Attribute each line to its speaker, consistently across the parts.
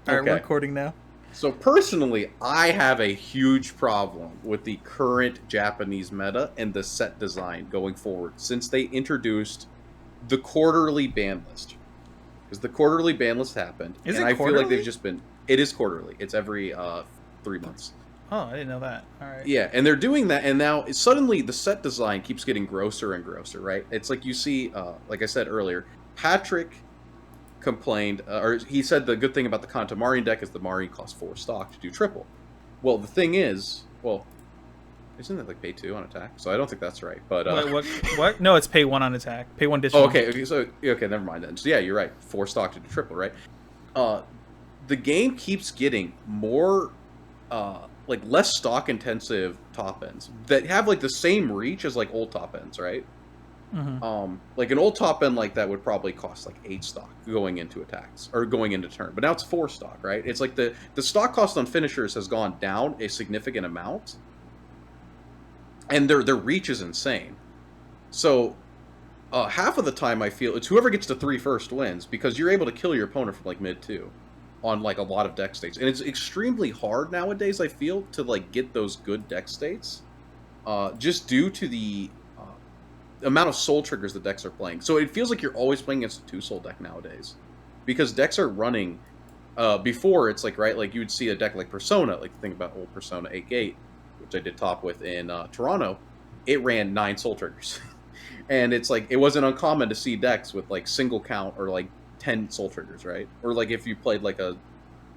Speaker 1: All right, we're
Speaker 2: Okay.
Speaker 1: recording now.
Speaker 2: So personally, I have a huge problem with the current Japanese meta and the set design going forward since they introduced the quarterly ban list. Because the quarterly ban list happened,
Speaker 1: Is
Speaker 2: and
Speaker 1: it
Speaker 2: I feel like they've
Speaker 1: quarterly?
Speaker 2: just been. It is quarterly. It's every 3 months.
Speaker 1: Oh, I didn't know that. All right.
Speaker 2: Yeah, and they're doing that, and now suddenly the set design keeps getting grosser and grosser. Right? It's like you see, like I said earlier, Patrick complained, or he said the good thing about the Kantamarian deck is the Marine costs 4 stock to do triple. Well, the thing is, well, isn't it like pay 2 on attack? So I don't think that's right. But
Speaker 1: Wait, what? What? No, it's pay one on attack. Pay one, dish
Speaker 2: oh,
Speaker 1: one.
Speaker 2: okay, so okay, never mind then. So yeah, you're right. 4 stock to do triple, right? Uh, the game keeps getting more, like less stock intensive top ends that have like the same reach as like old top ends, right?
Speaker 1: Mm-hmm.
Speaker 2: Like an old top end like that would probably cost like 8 stock going into attacks or going into turn, but now it's 4 stock, right? It's like the stock cost on finishers has gone down a significant amount, and their reach is insane. So half of the time I feel it's whoever gets to 3 first wins because you're able to kill your opponent from like mid 2 on like a lot of deck states, and it's extremely hard nowadays. I feel to like get those good deck states, just due to the amount of soul triggers the decks are playing. So it feels like you're always playing against a 2 soul deck nowadays, because decks are running. Before it's like right, like you would see a deck like Persona, like think about old Persona 8 Gate, which I did top with in Toronto. It ran 9 soul triggers, and it's like it wasn't uncommon to see decks with like single count or like 10 soul triggers, right? Or like if you played like a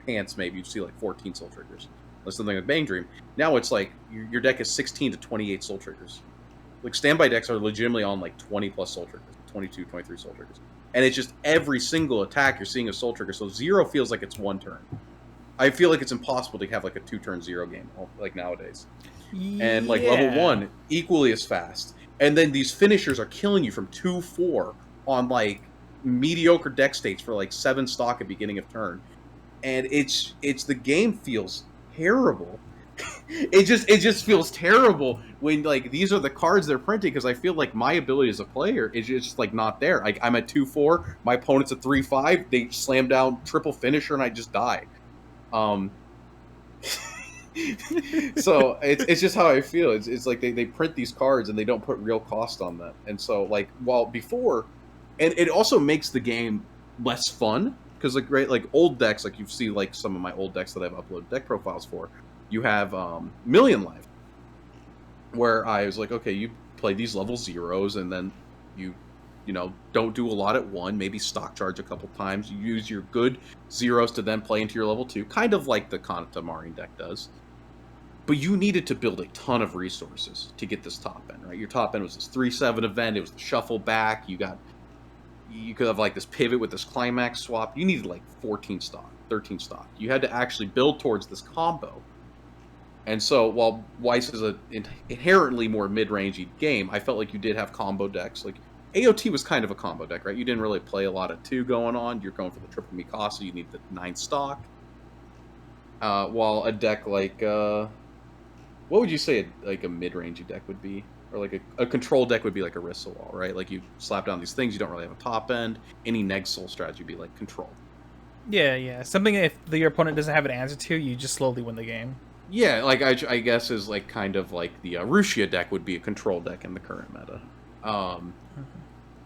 Speaker 2: Pants, maybe you'd see like 14 soul triggers, or something like Bang Dream. Now it's like your deck is 16 to 28 soul triggers. Like standby decks are legitimately on like 20 plus soul triggers, 22, 23 soul triggers. And it's just every single attack you're seeing a soul trigger. So 0 feels like it's 1 turn. I feel like it's impossible to have like a 2-turn 0 game like nowadays. And like level
Speaker 1: Yeah.
Speaker 2: 1 equally as fast. And then these finishers are killing you from 2-4 on like mediocre deck states for like 7 stock at beginning of turn. And it's the game feels terrible. It just feels terrible when like these are the cards they're printing, because I feel like my ability as a player is just like not there. Like I'm at 2-4, my opponent's at 3-5, they slam down triple finisher and I just die. Um so it's just how I feel. It's like they print these cards and they don't put real cost on them. And so like while before, and it also makes the game less fun, because like right, like old decks, like you see like some of my old decks that I've uploaded deck profiles for, you have Million Life, where I was like, okay, you play these level zeros, and then you know, don't do a lot at 1, maybe stock charge a couple times. You use your good zeros to then play into your level 2, kind of like the Kanata Marin deck does. But you needed to build a ton of resources to get this top end, right? Your top end was this 3-7 event. It was the shuffle back. You could have like this pivot with this climax swap. You needed like 14 stock, 13 stock. You had to actually build towards this combo. And so while Weiss is an inherently more mid-rangey game, I felt like you did have combo decks. Like AOT was kind of a combo deck, right? You didn't really play a lot of 2 going on. You're going for the triple Mikasa. You need the 9 stock. While a deck like what would you say like a mid-rangey deck would be? Or like a control deck would be like a Rissalwall, right? Like you slap down these things, you don't really have a top end. Any neg soul strategy would be like control.
Speaker 1: Yeah, yeah. Something if your opponent doesn't have an answer to, you just slowly win the game.
Speaker 2: Yeah, like I guess is like kind of like the Rushia deck would be a control deck in the current meta.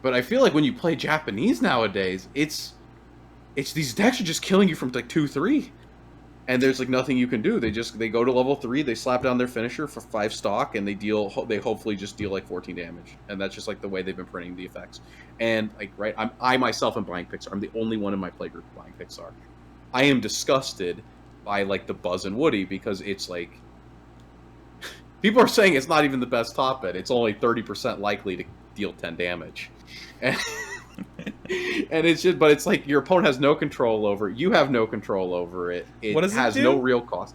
Speaker 2: But I feel like when you play Japanese nowadays, it's these decks are just killing you from like 2-3. And there's like nothing you can do. They go to level 3, they slap down their finisher for 5 stock, and they hopefully just deal like 14 damage. And that's just like the way they've been printing the effects. And like right, I myself am buying Pixar. I'm the only one in my playgroup buying Pixar. I am disgusted by like the Buzz and Woody, because it's like people are saying it's not even the best top end. It's only 30% likely to deal 10 damage. And and it's just, but it's like your opponent has no control over it. You have no control over it.
Speaker 1: What
Speaker 2: It
Speaker 1: does it
Speaker 2: has no
Speaker 1: do?
Speaker 2: real cost.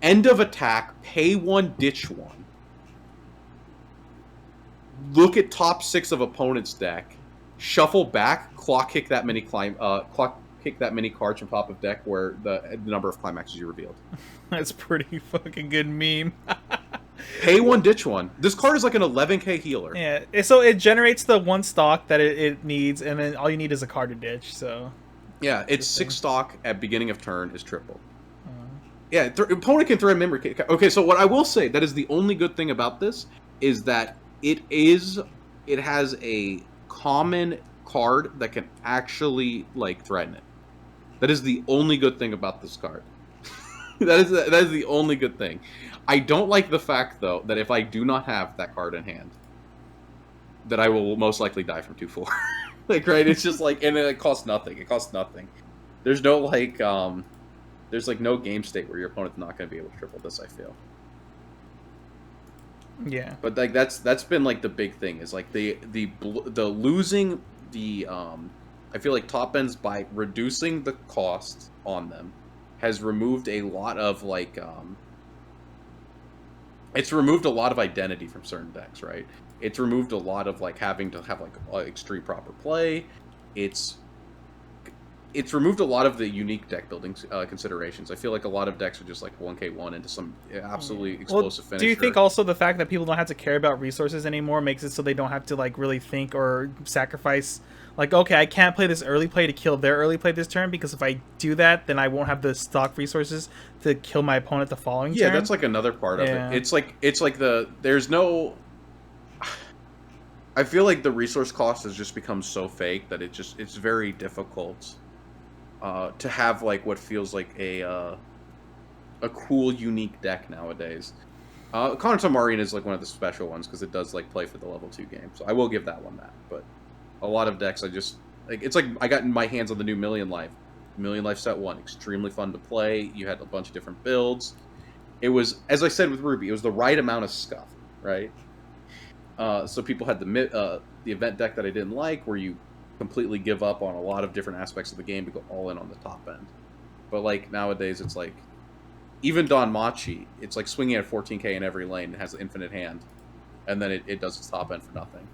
Speaker 2: End of attack, pay 1, ditch 1. Look at top 6 of opponent's deck. Shuffle back, clock kick that many cards from top of deck where the number of climaxes you revealed.
Speaker 1: That's pretty fucking good meme.
Speaker 2: Pay 1, ditch 1. This card is like an 11k healer.
Speaker 1: Yeah. So it generates the 1 stock that it needs, and then all you need is a card to ditch. So
Speaker 2: Yeah, it's
Speaker 1: Interesting.
Speaker 2: 6 stock at beginning of turn is triple.
Speaker 1: Uh,
Speaker 2: Yeah, opponent can throw a memory. Okay, so what I will say that is the only good thing about this is that it has a common card that can actually like threaten it. That is the only good thing about this card. That is the only good thing. I don't like the fact though that if I do not have that card in hand, that I will most likely die from 2/4. Like right, it's just like, and it costs nothing. It costs nothing. There's no like there's like no game state where your opponent's not going to be able to triple this, I feel.
Speaker 1: yeah.
Speaker 2: But like that's been like the big thing is like the losing the I feel like top ends by reducing the cost on them has removed a lot of like it's removed a lot of identity from certain decks, right? It's removed a lot of like having to have like extreme proper play. It's removed a lot of the unique deck building considerations. I feel like a lot of decks are just like 1k1 into some absolutely explosive finisher.
Speaker 1: Do you think also the fact that people don't have to care about resources anymore makes it so they don't have to like really think or sacrifice? Like, okay, I can't play this early play to kill their early play this turn because if I do that, then I won't have the stock resources to kill my opponent the following turn.
Speaker 2: Yeah, that's like another part of it. It's like there's no. I feel like the resource cost has just become so fake that it's very difficult to have like what feels like a cool, unique deck nowadays. Contra Marine is like one of the special ones because it does like play for the level 2 game, so I will give that one that. But a lot of decks, I just like it's like I got in my hands on the new Million Life. Million Life set 1, extremely fun to play. You had a bunch of different builds. It was, as I said with Ruby, it was the right amount of scuff, right? So people had the event deck that I didn't like, where you completely give up on a lot of different aspects of the game to go all in on the top end. But like nowadays, it's like even Don Machi, it's like swinging at 14k in every lane and has an infinite hand, and then it does its top end for nothing.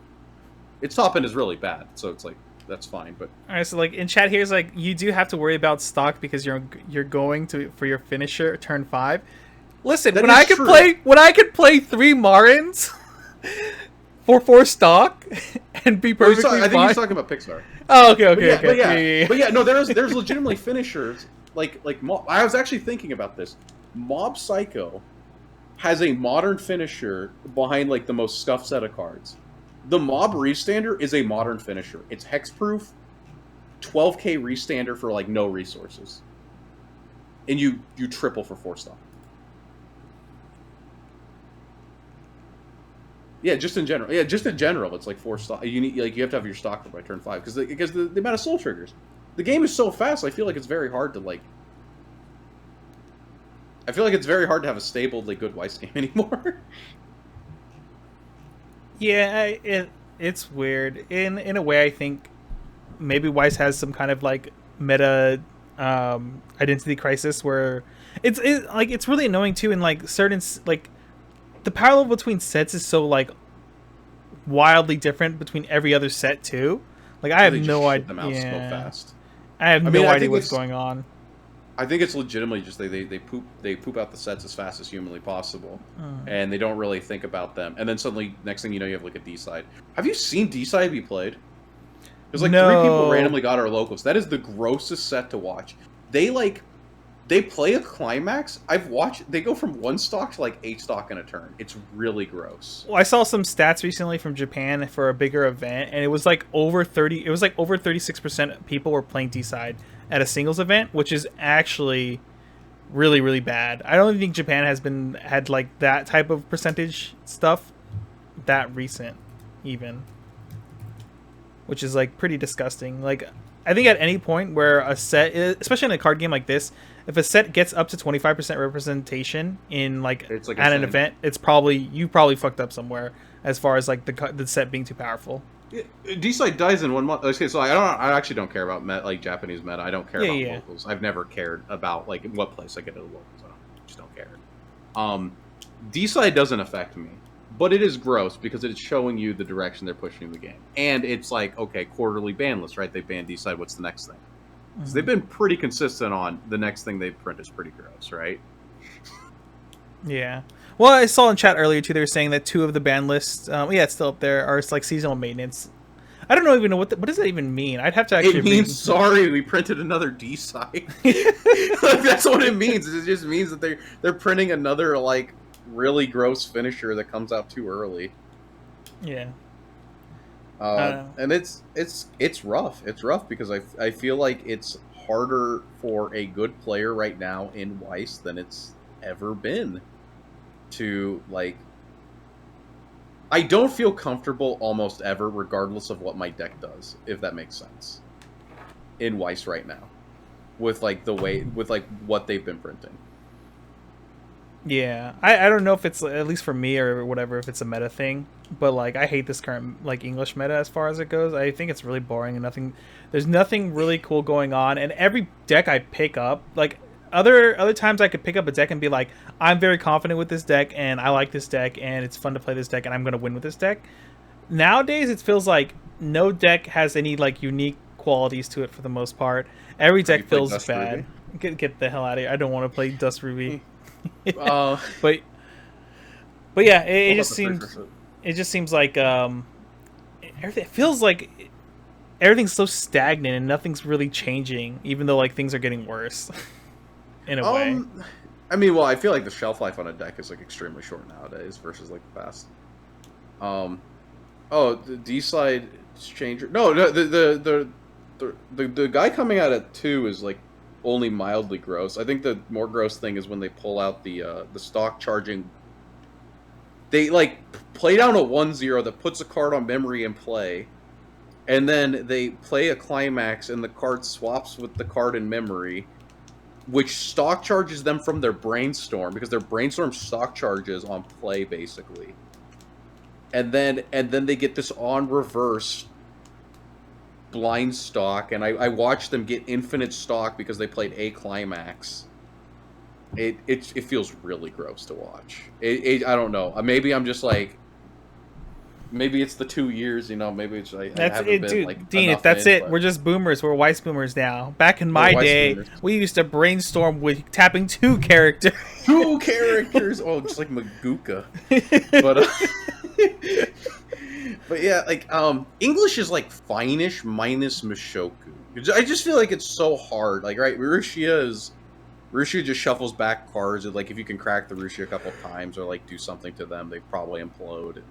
Speaker 2: Its top end is really bad, so it's like that's fine. But
Speaker 1: all right, so like in chat here's like you do have to worry about stock because you're going to for your finisher turn 5. Listen, when I could play 3 Marins for 4 stock and be perfectly fine.
Speaker 2: I think he's talking about Pixar.
Speaker 1: Oh, okay.
Speaker 2: But yeah, no, there's legitimately finishers like I was actually thinking about this. Mob Psycho has a modern finisher behind like the most scuffed set of cards. The Mob Restander is a modern finisher. It's hexproof, 12k restander for like no resources, and you triple for 4 stock. Yeah, just in general. Yeah, just in general, it's like 4 stock. You have to have your stock by turn 5 because the amount of soul triggers. The game is so fast. I feel like it's very hard to like. I feel like it's very hard to have a stable, like, good Weiss game anymore.
Speaker 1: Yeah, it's weird. In a way, I think maybe Weiss has some kind of like meta identity crisis where it's really annoying too. In like certain like the parallel between sets is so like wildly different between every other set too. Like I have no idea.
Speaker 2: So fast.
Speaker 1: I have no idea what's going on.
Speaker 2: I think it's legitimately just they poop out the sets as fast as humanly possible, and they don't really think about them. And then suddenly, next thing you know, you have like a D side. Have you seen D side be played? There's like 3 people randomly got our locals. That is the grossest set to watch. They play a climax. I've watched. They go from 1 stock to like 8 stock in a turn. It's really gross.
Speaker 1: Well, I saw some stats recently from Japan for a bigger event, and it was like over 30. It was like over 36% of people were playing D side at a singles event, which is actually really, really bad. I don't think Japan had like that type of percentage stuff that recent, even, which is like pretty disgusting. Like, I think at any point where a set, especially in a card game like this, if a set gets up to 25% representation in like at an event, you probably fucked up somewhere as far as like the set being too powerful.
Speaker 2: D-Side dies in 1 month. Okay, so I actually don't care about like Japanese meta. I don't care about locals. I've never cared about like what place I get at the locals. I just don't care. D-Side doesn't affect me, but it is gross because it's showing you the direction they're pushing the game. And it's like, okay, quarterly ban list, right? They ban D-Side. What's the next thing? So they've been pretty consistent on the next thing they print is pretty gross, right?
Speaker 1: Yeah. Well, I saw in chat earlier too. They were saying that 2 of the ban lists, it's still up there, are like seasonal maintenance. I don't know even know what does that even mean. I'd have to actually
Speaker 2: It means sorry, we printed another D side. Like, that's what it means. It just means that they're printing another like really gross finisher that comes out too early.
Speaker 1: Yeah.
Speaker 2: And it's rough. It's rough because I feel like it's harder for a good player right now in Weiss than it's ever been to like. I don't feel comfortable almost ever, regardless of what my deck does, if that makes sense. In Weiss right now, with like what they've been printing.
Speaker 1: Yeah, I don't know if it's, at least for me or whatever, if it's a meta thing, but like I hate this current like English meta as far as it goes. I think it's really boring and there's nothing really cool going on. And every deck I pick up, like other times I could pick up a deck and be like, I'm very confident with this deck and I like this deck and it's fun to play this deck and I'm gonna win with this deck. Nowadays it feels like no deck has any like unique qualities to it for the most part. Every deck feels bad. Get the hell out of here. I don't want to play Dust Ruby. But yeah, it just seems like it feels like everything's so stagnant and nothing's really changing, even though like things are getting worse in a way.
Speaker 2: I mean, well, I feel like the shelf life on a deck is like extremely short nowadays versus like the past. Oh, the D slide changer. No, the guy coming out at 2 is like only mildly gross. I think the more gross thing is when they pull out the stock charging. They like play down a 1/0 that puts a card on memory in play, and then they play a climax and the card swaps with the card in memory, which stock charges them from their brainstorm because their brainstorm stock charges on play basically. And then they get this on reverse blind stock, and I watched them get infinite stock because they played a climax. It feels really gross to watch. I don't know. Maybe I'm just like, maybe it's the 2 years, you know. Maybe it's like
Speaker 1: that's it, dude. Like, Dean, if that's it, we're just boomers. We're Weiss boomers now. Back in my day, we used to brainstorm with tapping 2 characters.
Speaker 2: 2 characters. Oh, just like Maguka. But yeah, like English is like fine-ish minus Mushoku. I just feel like it's so hard. Like, right, Rushia just shuffles back cards, and like if you can crack the Rushia a couple times or like do something to them, they probably implode. And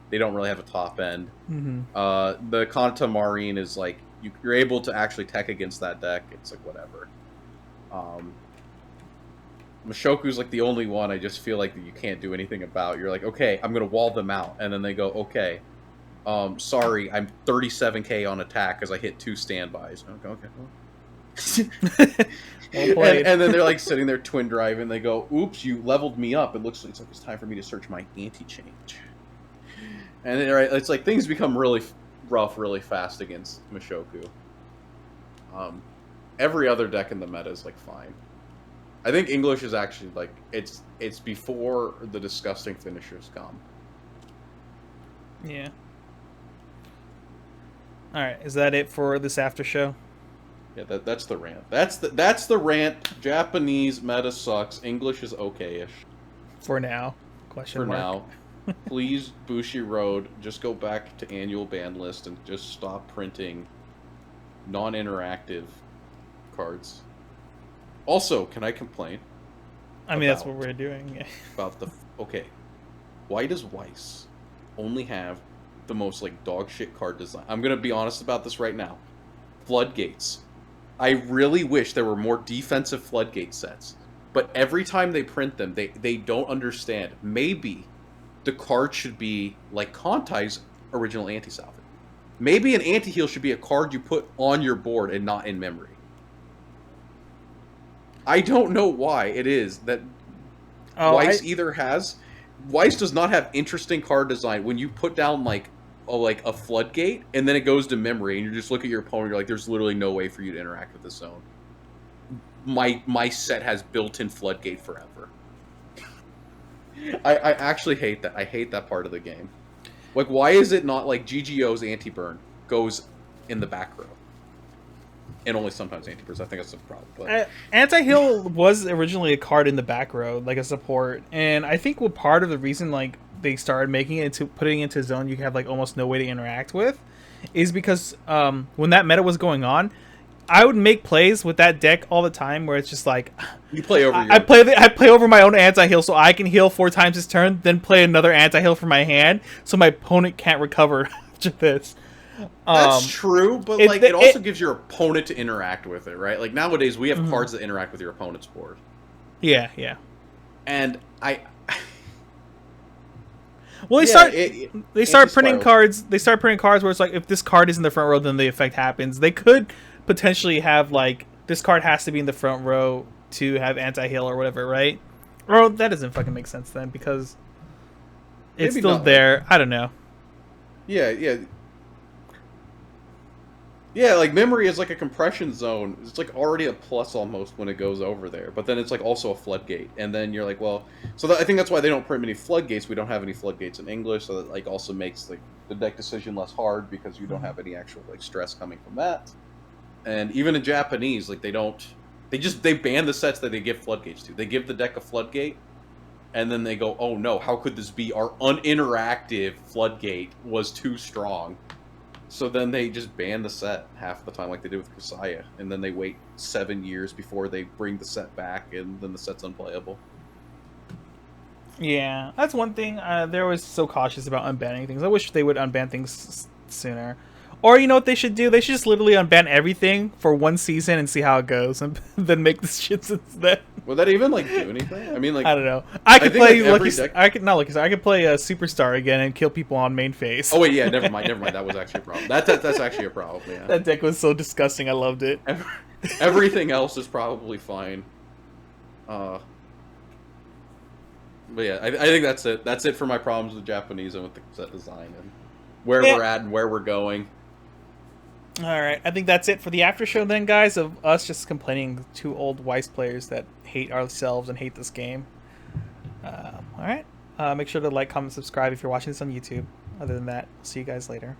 Speaker 2: they don't really have a top end.
Speaker 1: Mm-hmm.
Speaker 2: The Kanta Marine is like you're able to actually tech against that deck. It's like whatever. Mushoku's like the only one I just feel like that you can't do anything about. You're like, okay, I'm gonna wall them out, and then they go, okay, sorry, I'm 37k on attack because I hit 2 standbys. Okay.
Speaker 1: Well played.
Speaker 2: And then they're like sitting there twin drive, and they go, oops, you leveled me up. It looks like it's time for me to search my anti-change. And then, right, it's like things become really rough really fast against Mushoku. Every other deck in the meta is like fine. I think English is actually like it's before the disgusting finishers come.
Speaker 1: Yeah. All right, is that it for this after show?
Speaker 2: Yeah, that's the rant. That's the rant. Japanese meta sucks. English is okay-ish.
Speaker 1: For now. Question mark.
Speaker 2: For now. Please, Bushi Road, just go back to annual ban list and just stop printing non-interactive cards. Also, can I complain?
Speaker 1: I mean, that's what we're doing.
Speaker 2: About the... Okay. Why does Weiss only have the most, like, dog shit card design? I'm going to be honest about this right now. Floodgates. I really wish there were more defensive Floodgate sets. But every time they print them, they don't understand. Maybe the card should be like Kontai's original anti-salvage. Maybe an anti-heal should be a card you put on your board and not in memory. I don't know why it is that Weiss Weiss does not have interesting card design when you put down like a floodgate and then it goes to memory and you just look at your opponent, you're like, there's literally no way for you to interact with this zone. My set has built-in floodgate forever. I actually hate that. I hate that part of the game. Like, why is it not like GGO's anti-burn goes in the back row? And only sometimes anti-burns. I think that's the problem. But
Speaker 1: anti-heal was originally a card in the back row, like a support. And I think part of the reason like they started making it into putting it into zone you have like almost no way to interact with is because when that meta was going on, I would make plays with that deck all the time where it's just like
Speaker 2: You play over your
Speaker 1: I play over my own anti-heal so I can heal 4 times his turn, then play another anti-heal for my hand so my opponent can't recover after this.
Speaker 2: That's true, but it also gives your opponent to interact with it, right? Like nowadays we have cards that interact with your opponent's board.
Speaker 1: Yeah, yeah.
Speaker 2: And
Speaker 1: well, they start printing cards. They start printing cards where it's like if this card is in the front row, then the effect happens. They could potentially have like this card has to be in the front row to have anti-heal or whatever, right? Or that doesn't fucking make sense then because it's
Speaker 2: Maybe
Speaker 1: still there. I don't know.
Speaker 2: Yeah. Yeah, like memory is like a compression zone. It's like already a plus almost when it goes over there. But then it's like also a floodgate. And then you're like, well, so I think that's why they don't print many floodgates. We don't have any floodgates in English, so that like also makes like the deck decision less hard because you don't have any actual like stress coming from that. And even in Japanese, like they ban the sets that they give floodgates to. They give the deck a floodgate, and then they go, oh no, how could this be? Our uninteractive floodgate was too strong. So then they just ban the set half the time like they did with Kusaya. And then they wait 7 years before they bring the set back, and then the set's unplayable.
Speaker 1: Yeah, that's one thing. They're always so cautious about unbanning things. I wish they would unban things sooner. Or you know what they should do? They should just literally unban everything for 1 season and see how it goes, and then make the shit since then.
Speaker 2: Would that even like do anything? I mean, like
Speaker 1: I don't know. I could play
Speaker 2: like,
Speaker 1: I could play a Superstar again and kill people on main phase.
Speaker 2: Oh wait, yeah, never mind. That was actually a problem. That's actually a problem. Yeah.
Speaker 1: That deck was so disgusting. I loved it.
Speaker 2: Everything else is probably fine. But yeah, I think that's it. That's it for my problems with Japanese and with the set design and where we're at and where we're going.
Speaker 1: All right, I think that's it for the after show then, guys, of us just complaining to old Weiss players that hate ourselves and hate this game. All right, make sure to like, comment, subscribe if you're watching this on YouTube. Other than that, I'll see you guys later.